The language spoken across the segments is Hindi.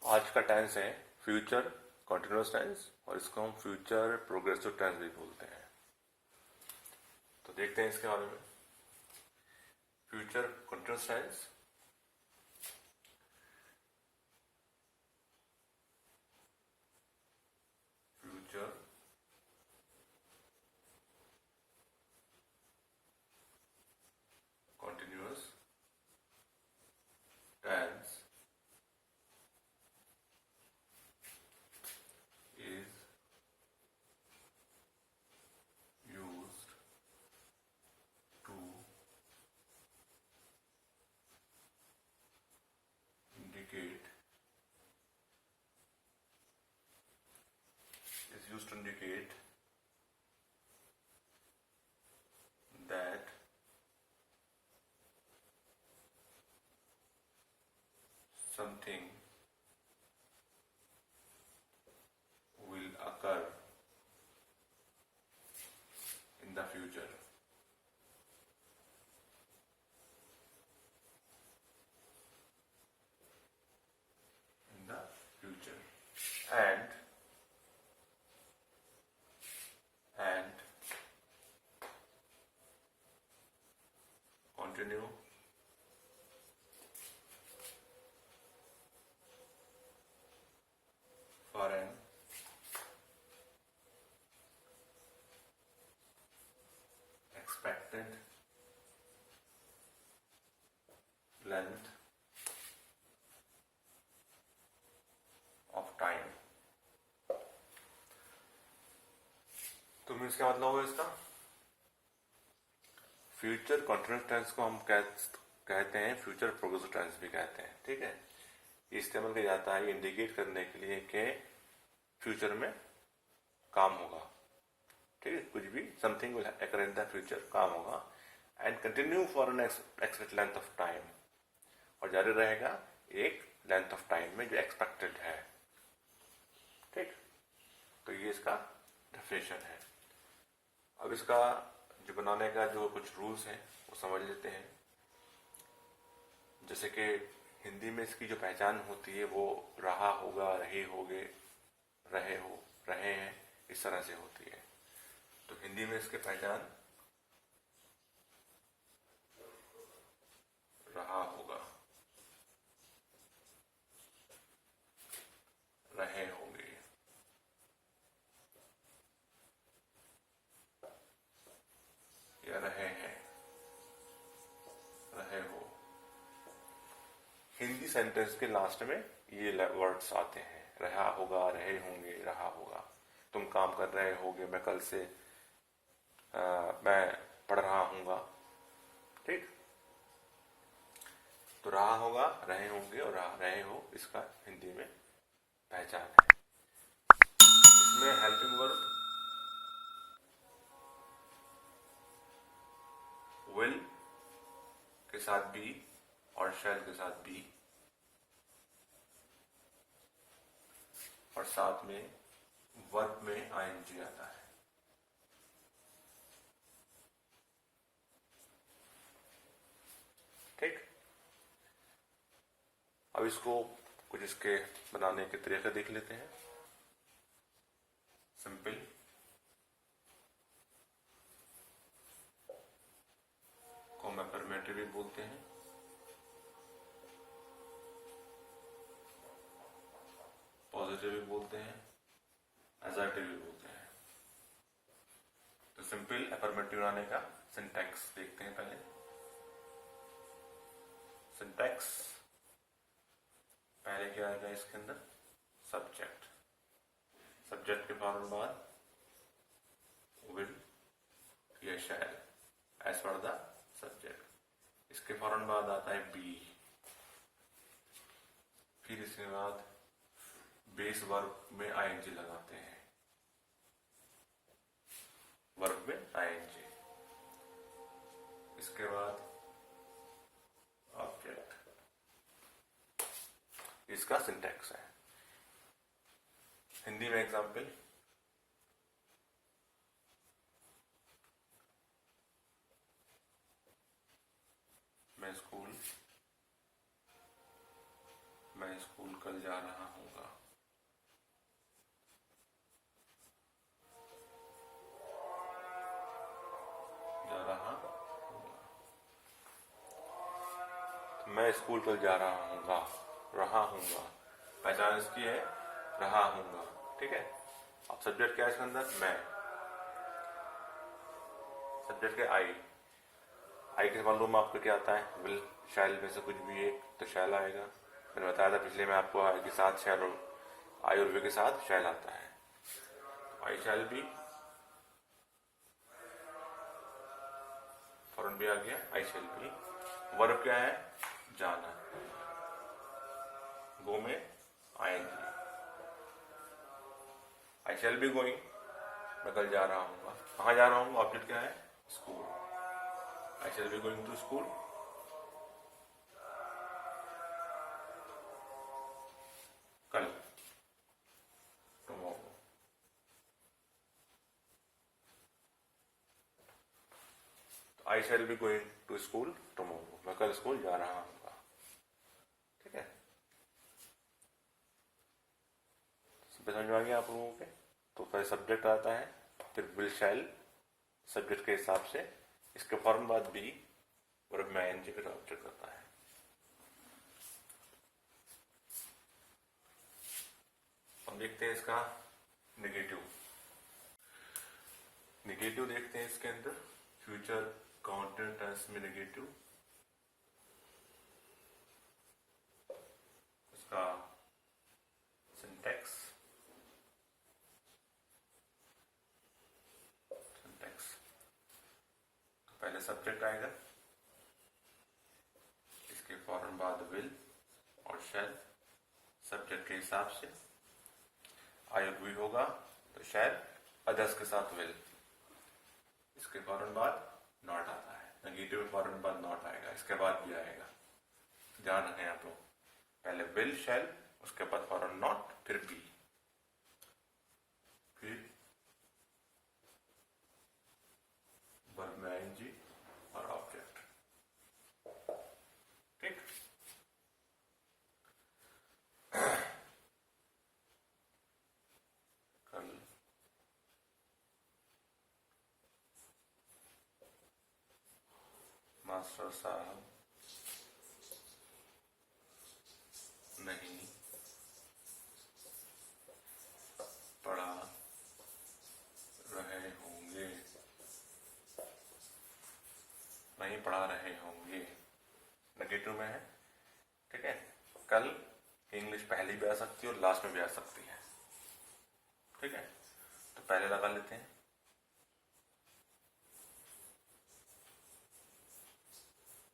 आज का टेंस है फ्यूचर कॉन्टिन्यूस टेंस और इसको हम फ्यूचर प्रोग्रेसिव टेंस भी बोलते हैं। तो देखते हैं इसके बारे में। Future continuous tense future continuous tense is used to indicate that something will occur in the future. In the future. And continue for an expected length of time. तो मीन्स क्या मतलब होगा इसका? फ्यूचर कॉन्टिन्यूस टेंस को हम कहते हैं फ्यूचर प्रोग्रेसिव टेंस भी कहते हैं। ठीक है, ये इस्तेमाल किया जाता है इंडिकेट करने के लिए कि फ्यूचर में काम होगा। ठीक है, कुछ भी something will occur in the future काम होगा। And continue for an expected length of time, और जारी रहेगा एक लेंथ ऑफ टाइम में जो एक्सपेक्टेड है। ठीक, तो ये इसका डेफिनेशन है। अब इसका जो बनाने का जो कुछ रूल्स हैं वो समझ लेते हैं। जैसे कि हिंदी में इसकी जो पहचान होती है वो रहा होगा, रहे होगे, रहे हो, रहे हैं, इस तरह से होती है। तो हिंदी में इसकी पहचान रहा होगा, रहे होंगे, या रहे हैं, रहे हो। हिंदी सेंटेंस के लास्ट में ये वर्ड्स आते हैं, रहा होगा, रहे होंगे, रहा होगा। तुम काम कर रहे होगे, मैं कल से मैं पढ़ रहा हूँगा। ठीक, तो रहा होगा, रहे होंगे और रहे हो, इसका हिंदी में पहचान है। इसमें हेल्पिंग वर्ब विल के साथ बी और शैल के साथ बी, और साथ में वर्ब में आईएनजी आता है। ठीक, अब इसको कुछ इसके बनाने के तरीके देख लेते हैं। सिंपल को हम अफर्मेटिव भी बोलते हैं, पॉजिटिव भी बोलते हैं, असर्टिव भी बोलते हैं। तो सिंपल अफर्मेटिव बनाने का सिंटैक्स देखते हैं पहले। सिंटैक्स पहले क्या आएगा इसके अंदर? सब्जेक्ट। सब्जेक्ट के फौरन बाद विल या shall as per the subject. इसके फौरन बाद आता है बी। फिर इसके बाद बेस वर्ब में आईएनजी लगाते हैं, वर्ब में आईएनजी। इसके बाद ऑब्जेक्ट। इसका सिंटैक्स है। हिंदी में एग्जाम्पल, मैं स्कूल मैं स्कूल कल जा रहा हूँगा। जा रहा मैं स्कूल कल जा रहा हूँगा, रहा हूँगा, पहचान इसकी है रहा हूँगा। ठीक है। अब सब्जेक्ट क्या है इसके अंदर? मैं। सब्जेक्ट क्या? आई के मालूम आपको क्या आता है? विल, शैल में से कुछ भी एक तो शैल आएगा। मैंने बताया था पिछले में आपको, आई के साथ शैल और आई और वे के साथ शैल आता है। आई शैल भी, फौरन भी आ गया, आई शैल भी। वर्ब क्या है? जाना। गो में आएंगे। आई शैल बी गोइंग, मैं कल जा रहा हूँ। कहाँ जा रहा हूँ? ऑब्जेक्ट क्या है? School. I shall be going to school. कल, tomorrow. I shall be going to school tomorrow, मैं कल स्कूल जा रहा हूँ। ठीक है। समझ में आ गया आप लोगों के? तो पहले सब्जेक्ट आता है, फिर विल शैल सब्जेक्ट के हिसाब से, इसके फौरन बाद बी और मैं एनजी फिर ऑब्जेक्ट आता है। अब देखते हैं इसका नेगेटिव। नेगेटिव देखते हैं इसके अंदर, फ्यूचर काउंटेंट टेंस में नेगेटिव। इसका सिंटैक्स, पहले सब्जेक्ट आएगा, इसके फौरन बाद विल और शैल सब्जेक्ट के हिसाब से। आई और वी होगा तो शैल, अदर्स के साथ विल। इसके फौरन बाद नॉट आता है, नेगेटिव के फौरन बाद नॉट आएगा, इसके बाद भी आएगा। ध्यान रखें आप लोग, पहले विल शैल, उसके बाद फौरन नॉट, फिर बी, फिर वर्ब में आईएनजी और ऑब्जेक्ट। ठीक। कल मास्टर साहब नहीं पढ़ा रहे होंगे, नहीं पढ़ा रहे होंगे, नेगेटिव में है। ठीक है। कल इंग्लिश पहले भी आ सकती है और लास्ट में भी आ सकती है। ठीक है। तो पहले लगा लेते हैं,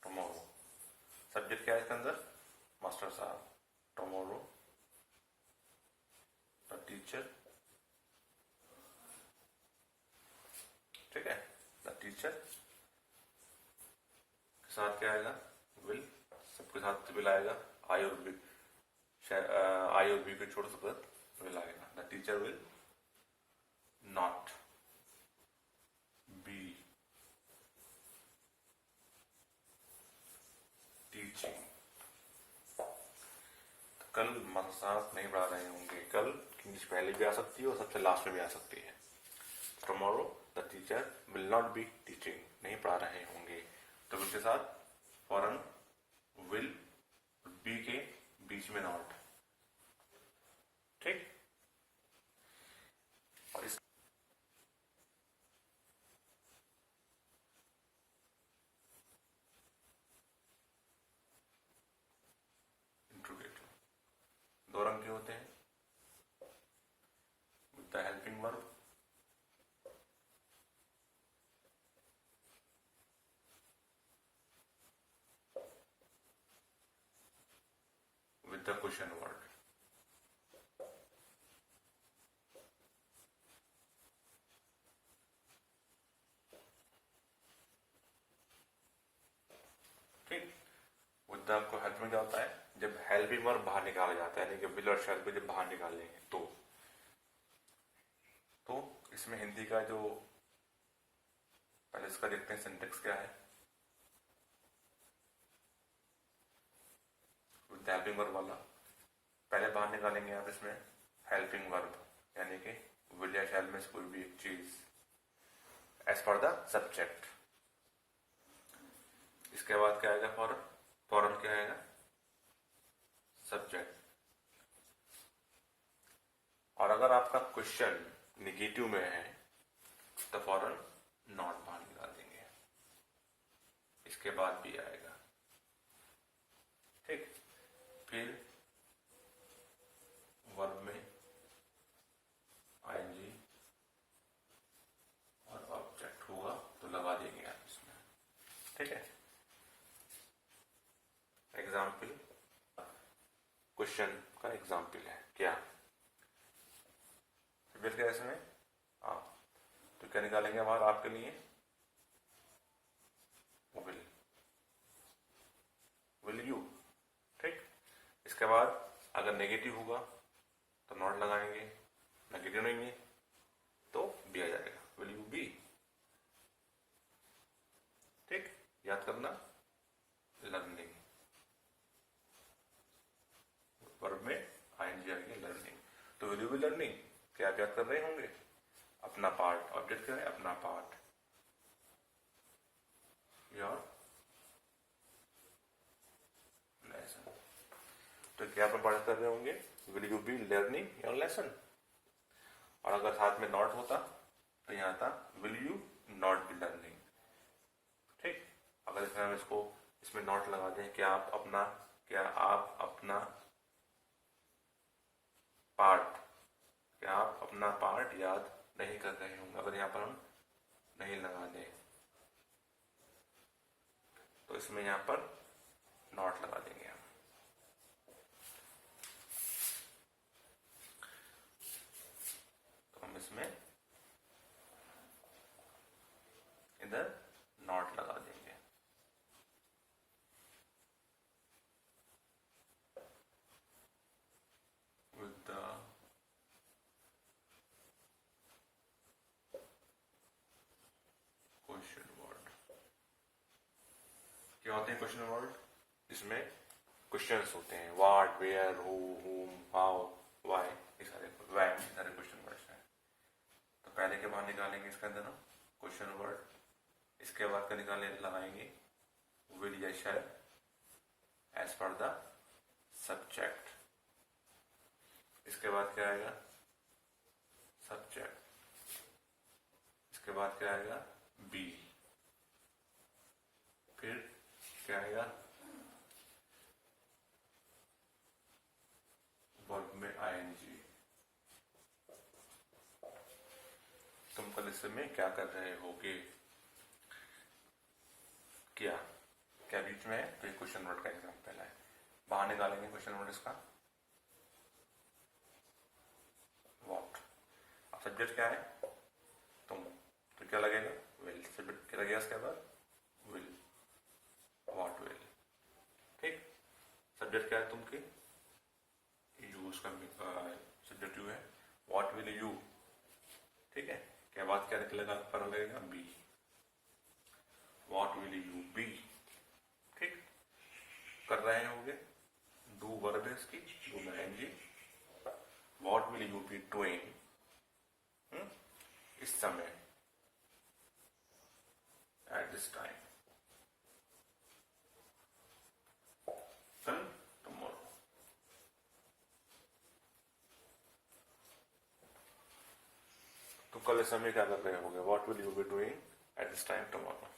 टुमारो। सब्जेक्ट क्या है इसके अंदर? मास्टर साहब। Tomorrow the teacher. ठीक है। द टीचर के साथ क्या आएगा? विल, सबके साथ विल आएगा। आई और बी, आई और बी को छोड़ सकते विल आएगा। The teacher will not be teaching. कल साथ नहीं पढ़ा रहे होंगे, कल इंग्लिश पहले भी आ सकती है और सबसे लास्ट में भी आ सकती है। Tomorrow the teacher will not be teaching, नहीं पढ़ा रहे होंगे, तो उसके साथ फौरन विल, बी के बीच में नॉट। ठीक। और इस इंट्रोगेटिव दो रंग के होते हैं, with the helping verb with the question word। ठीक। विद द को हेल्प में क्या होता है? जब हेल्पिंग वर्ब बाहर निकाला जाता है, यानी कि विल और शैल को जब बाहर निकालेंगे तो इसमें हिंदी का जो, पहले इसका देखते हैं सिंटेक्स क्या है। विद द हेल्पिंग वर्ब वाला बाहर निकालेंगे आप इसमें हेल्पिंग वर्ब, यानी कि विल या शैल में से कोई भी एक चीज एज पर द सब्जेक्ट। इसके बाद क्या आएगा फॉरन, फॉरन क्या आएगा सब्जेक्ट। और अगर आपका क्वेश्चन निगेटिव में है तो फॉरन नॉट बाहर निकाल देंगे, इसके बाद भी आएगा, ठीक। फिर वर्ब में आईएनजी और ऑब्जेक्ट होगा तो लगा देंगे आप इसमें, ठीक है। एग्जाम्पल, क्वेश्चन का एग्जाम्पल है क्या, सब्जेक्ट क्या है इसमें आप, तो क्या निकालेंगे बाहर आपके लिए विल यू, ठीक। इसके बाद अगर नेगेटिव होगा तो नॉट लगाएंगे, नेगेटिव नहीं है तो बी आ जाएगा, विल यू बी, ठीक। याद करना लर्निंग, वर्ब में आईएनजी आ गया लर्निंग, तो विल यू बी लर्निंग, क्या आप याद कर रहे होंगे अपना पार्ट, ऑब्जेक्ट क्या है अपना पार्ट, योर लेसन, तो क्या आप पढ़ कर रहे होंगे will you be learning your lesson. और अगर साथ में नॉट होता तो यहां था will you not be learning, ठीक। अगर इसमें हम इसको इसमें नॉट लगा दें, क्या आप अपना पार्ट, क्या आप अपना पार्ट याद नहीं कर रहे होंगे, अगर यहाँ पर हम नहीं लगा दें तो इसमें यहाँ पर नॉट लगा देंगे हम, तो हम इसमें इधर नॉट लगा देंगे। विद द क्वेश्चन वर्ड, क्या होते हैं क्वेश्चन वर्ड, इसमें क्वेश्चंस होते हैं, व्हाट, वेयर, हु, हुम, हाउ, व्हाई, ये सारे व्हेन, ये सारे क्वेश्चन वर्ड्स हैं। तो पहले के बाहर निकालेंगे इसके अंदर हम क्वेश्चन वर्ड, इसके बाद का लगाएंगे विल या shall as per the subject, इसके बाद क्या आएगा सब्जेक्ट, इसके बाद क्या आएगा बी, फिर क्या आएगा वर्ब में आईएनजी। तुम कल इस समय क्या कर रहे होगे, क्या क्या बीच में है तो ये क्वेश्चन वर्ड का एग्जाम्पल है, बाहर निकालेंगे क्वेश्चन वर्ड इसका व्हाट। अब सब्जेक्ट क्या है तुम, तो क्या लगेगा विल, सब्जेक्ट क्या लगेगा इसके बाद विल, व्हाट विल, ठीक। सब्जेक्ट क्या है तुम के यू, उसका सब्जेक्ट यू है, व्हाट विल यू, ठीक है। क्या बात क्या निकलेगा पर लगेगा be, what will you be, ठीक। कर रहे होंगे, डू वर्ब है इसकी, डू में ing, what will you be doing इस समय, एट दिस टाइम, कल, टुमारो। तो कल इस समय क्या कर रहे होंगे, what will you be doing at this time tomorrow.